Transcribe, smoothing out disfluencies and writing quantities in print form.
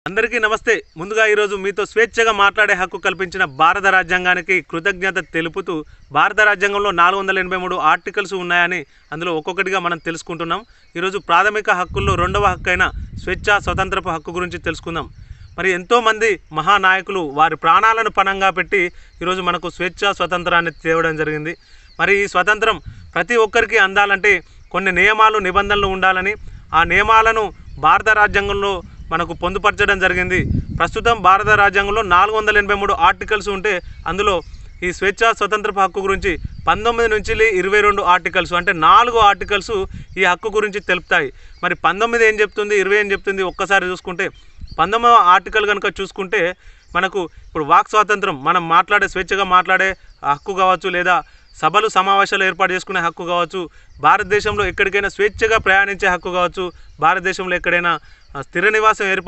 అందరికీ నమస్తే. ముందుగా ఈరోజు మీతో స్వేచ్ఛగా మాట్లాడే హక్కు కల్పించిన భారత రాజ్యాంగానికి కృతజ్ఞత తెలుపుతూ భారత రాజ్యాంగంలో 483 ఆర్టికల్స్ ఉన్నాయని అందులో ఒక్కొక్కటిగా మనం తెలుసుకుంటున్నాం. ఈరోజు ప్రాథమిక హక్కుల్లో రెండవ హక్కు అయిన స్వేచ్ఛ స్వతంత్రపు హక్కు గురించి తెలుసుకుందాం. మరి ఎంతోమంది మహానాయకులు వారి ప్రాణాలను పణంగా పెట్టి ఈరోజు మనకు స్వేచ్ఛ స్వతంత్రాన్ని తేవడం జరిగింది. మరి ఈ స్వతంత్రం ప్రతి ఒక్కరికి అందాలంటే కొన్ని నియమాలు నిబంధనలు ఉండాలని ఆ నియమాలను భారత రాజ్యాంగంలో మనకు పొందుపరచడం జరిగింది. ప్రస్తుతం భారత రాజ్యాంగంలో 483 ఆర్టికల్స్ ఉంటే అందులో ఈ స్వేచ్ఛ స్వతంత్రపు హక్కు గురించి 19 నుంచి 22 ఆర్టికల్స్ అంటే 4 ఆర్టికల్స్ ఈ హక్కు గురించి తెలుపుతాయి. మరి 19 ఏం చెప్తుంది, 20 ఏం చెప్తుంది ఒక్కసారి చూసుకుంటే 19వ ఆర్టికల్ కనుక చూసుకుంటే మనకు ఇప్పుడు వాక్ స్వాతంత్రం, మనం స్వేచ్ఛగా మాట్లాడే హక్కు కావచ్చు, లేదా సభలు సమావేశాలు ఏర్పాటు చేసుకునే హక్కు కావచ్చు, భారతదేశంలో ఎక్కడికైనా స్వేచ్ఛగా ప్రయాణించే హక్కు కావచ్చు, భారతదేశంలో ఎక్కడైనా స్థిర నివాసం ఏర్పాటు